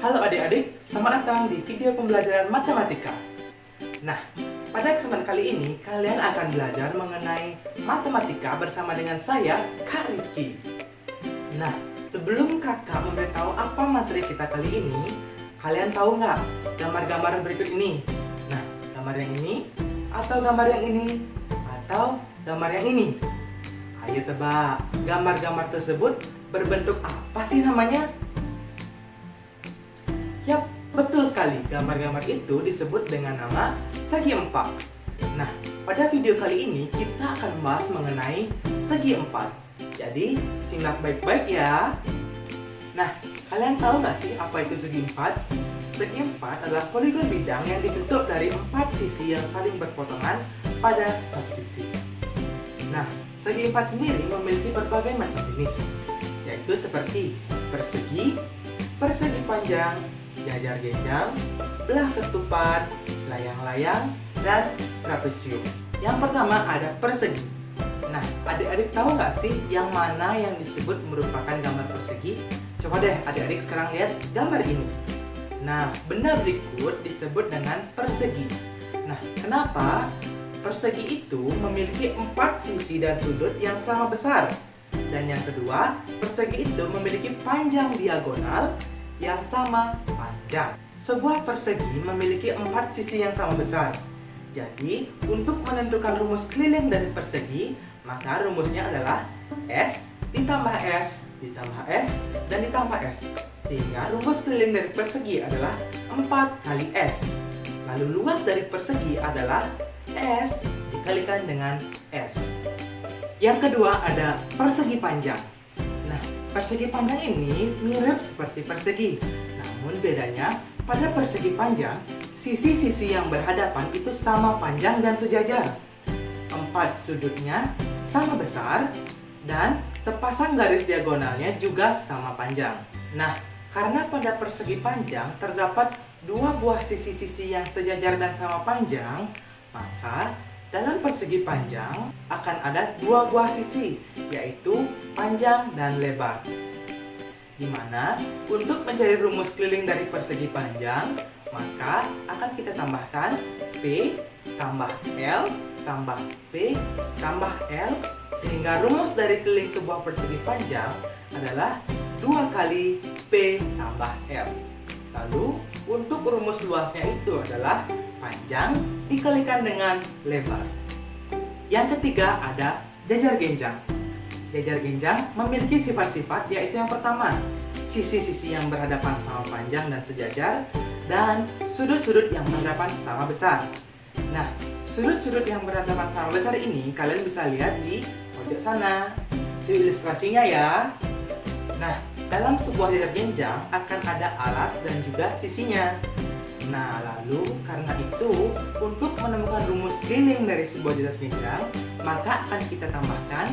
Halo adik-adik, selamat datang di video pembelajaran matematika. Nah, pada kesempatan kali ini kalian akan belajar mengenai matematika bersama dengan saya, Kak Rizky. Nah, sebelum kakak memberitahu apa materi kita kali ini, kalian tahu nggak gambar-gambar berikut ini? Nah, gambar yang ini, atau gambar yang ini, atau gambar yang ini? Ayo tebak, gambar-gambar tersebut berbentuk apa sih namanya? Yap, betul sekali. Gambar-gambar itu disebut dengan nama segi empat. Nah, pada video kali ini kita akan membahas mengenai segi empat. Jadi, simak baik-baik ya. Nah, kalian tahu nggak sih apa itu segi empat? Segi empat adalah poligon bidang yang dibentuk dari 4 sisi yang saling berpotongan pada satu titik. Nah, segi empat sendiri memiliki berbagai macam jenis, yaitu seperti persegi, persegi panjang, jajar genjang, belah ketupat, layang-layang, dan trapesium. Yang pertama ada persegi. Nah, adik-adik tahu nggak sih yang mana yang disebut merupakan gambar persegi? Coba deh adik-adik sekarang lihat gambar ini. Nah, benda berikut disebut dengan persegi. Nah, kenapa? Persegi itu memiliki 4 sisi dan sudut yang sama besar. Dan yang kedua, persegi itu memiliki panjang diagonal yang sama panjang. Sebuah persegi memiliki 4 sisi yang sama besar. Jadi, untuk menentukan rumus keliling dari persegi, maka rumusnya adalah S ditambah S ditambah S dan ditambah S. Sehingga rumus keliling dari persegi adalah 4 kali S. Lalu luas dari persegi adalah S dikalikan dengan S. Yang kedua ada persegi panjang. Persegi panjang ini mirip seperti persegi, namun bedanya pada persegi panjang, sisi-sisi yang berhadapan itu sama panjang dan sejajar. 4 sudutnya sama besar dan sepasang garis diagonalnya juga sama panjang. Nah, karena pada persegi panjang terdapat 2 buah sisi-sisi yang sejajar dan sama panjang, maka dalam persegi panjang akan ada 2 buah sisi, yaitu panjang dan lebar. Dimana untuk mencari rumus keliling dari persegi panjang, maka akan kita tambahkan P tambah L tambah P tambah L, sehingga rumus dari keliling sebuah persegi panjang adalah 2 kali P tambah L. Lalu untuk rumus luasnya itu adalah panjang dikalikan dengan lebar. Yang ketiga ada jajar genjang. Jajar genjang memiliki sifat-sifat, yaitu yang pertama, sisi-sisi yang berhadapan sama panjang dan sejajar, dan sudut-sudut yang berhadapan sama besar. Nah, sudut-sudut yang berhadapan sama besar ini kalian bisa lihat di pojok sana. Itu ilustrasinya ya. Nah, dalam sebuah jajar genjang akan ada alas dan juga sisinya. Nah, lalu karena itu untuk menemukan rumus keliling dari sebuah jajar genjang, maka akan kita tambahkan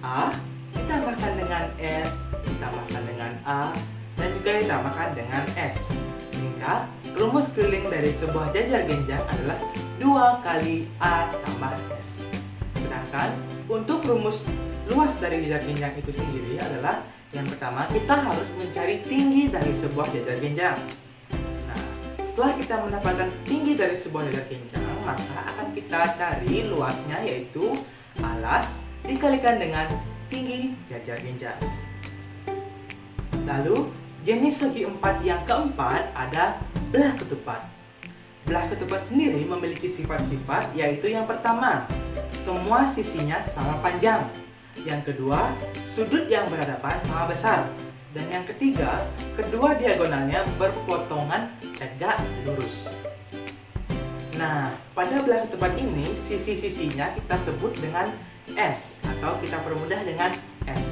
A ditambahkan dengan S ditambahkan dengan A dan juga ditambahkan dengan S, sehingga rumus keliling dari sebuah jajar genjang adalah 2 kali A tambah S. Sedangkan untuk rumus luas dari jajar genjang itu sendiri adalah yang pertama, kita harus mencari tinggi dari sebuah jajar genjang. Setelah kita mendapatkan tinggi dari sebuah jajar genjang, maka akan kita cari luasnya, yaitu alas dikalikan dengan tinggi jajar genjang. Lalu jenis segi empat yang keempat ada belah ketupat. Belah ketupat sendiri memiliki sifat-sifat, yaitu yang pertama, semua sisinya sama panjang. Yang kedua, sudut yang berhadapan sama besar. Dan yang ketiga, kedua diagonalnya berpotongan tegak lurus. Nah, pada belah ketupat ini, sisi-sisinya kita sebut dengan S, atau kita permudah dengan S.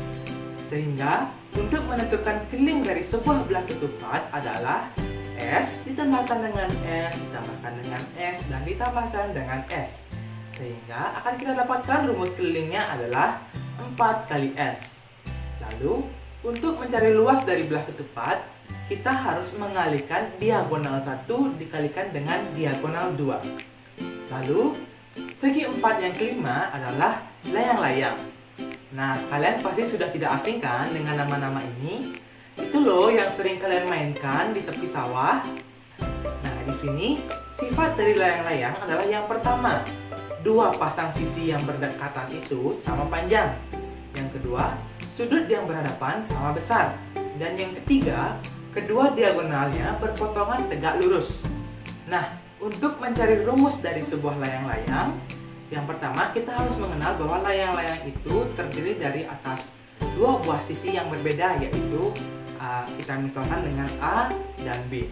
Sehingga, untuk menentukan keliling dari sebuah belah ketupat adalah S ditambahkan dengan S, ditambahkan dengan S, dan ditambahkan dengan S. Sehingga akan kita dapatkan rumus kelilingnya adalah 4 kali S. Lalu, untuk mencari luas dari belah ketupat, kita harus mengalihkan diagonal 1 dikalikan dengan diagonal 2. Lalu, segi empat yang kelima adalah layang-layang. Nah, kalian pasti sudah tidak asing kan dengan nama-nama ini? Itu loh yang sering kalian mainkan di tepi sawah. Nah, di sini sifat dari layang-layang adalah yang pertama, dua pasang sisi yang berdekatan itu sama panjang. Yang kedua, sudut yang berhadapan sama besar. Dan yang ketiga, kedua diagonalnya berpotongan tegak lurus. Nah, untuk mencari rumus dari sebuah layang-layang, yang pertama kita harus mengenal bahwa layang-layang itu terdiri dari atas dua buah sisi yang berbeda, yaitu kita misalkan dengan A dan B.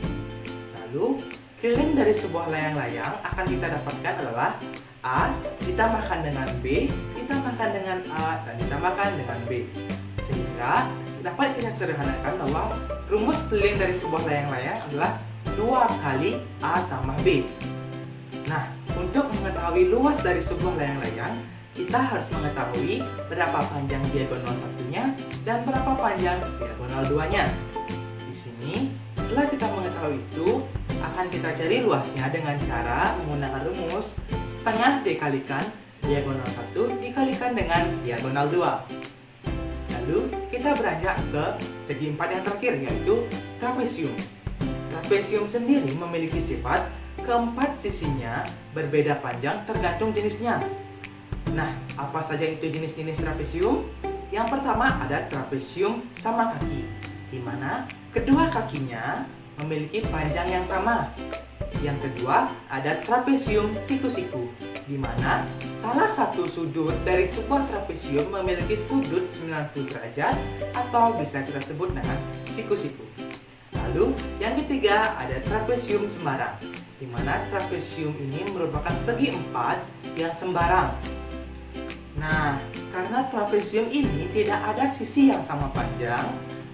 Lalu, keliling dari sebuah layang-layang akan kita dapatkan adalah A ditambahkan dengan B, ditambahkan dengan A, dan ditambahkan dengan B. Sehingga dapat kita sederhanakan bahwa rumus keliling dari sebuah layang-layang adalah 2 kali A tambah B. Nah, untuk mengetahui luas dari sebuah layang-layang, kita harus mengetahui berapa panjang diagonal satunya dan berapa panjang diagonal duanya. Di sini, setelah kita mengetahui itu, akan kita cari luasnya dengan cara menggunakan rumus setengah dikalikan diagonal 1 dikalikan dengan diagonal 2. Lalu, kita beranjak ke segi 4 yang terakhir, yaitu trapesium. Trapesium sendiri memiliki sifat keempat sisinya berbeda panjang tergantung jenisnya. Nah, apa saja itu jenis-jenis trapesium? Yang pertama ada trapesium sama kaki, di mana kedua kakinya memiliki panjang yang sama. Yang kedua ada trapesium siku-siku, di mana salah satu sudut dari sebuah trapesium memiliki sudut 90 derajat atau bisa kita sebut dengan siku-siku. Lalu yang ketiga ada trapesium sembarang, di mana trapesium ini merupakan segi empat yang sembarang. Nah, karena trapesium ini tidak ada sisi yang sama panjang,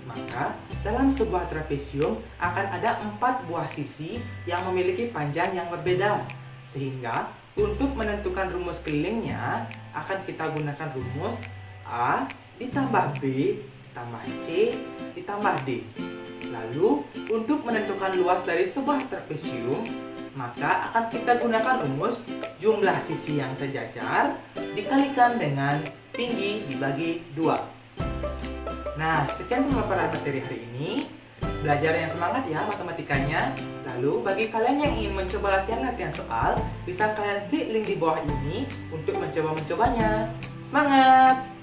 maka dalam sebuah trapesium akan ada 4 buah sisi yang memiliki panjang yang berbeda. Sehingga untuk menentukan rumus kelilingnya akan kita gunakan rumus A ditambah B ditambah C ditambah D. Lalu, untuk menentukan luas dari sebuah trapesium, maka akan kita gunakan rumus jumlah sisi yang sejajar dikalikan dengan tinggi dibagi 2. Nah, sekian pemaparan materi hari ini. Belajar yang semangat ya matematikanya. Lalu, bagi kalian yang ingin mencoba latihan-latihan soal, bisa kalian klik link di bawah ini untuk mencoba-mencobanya. Semangat!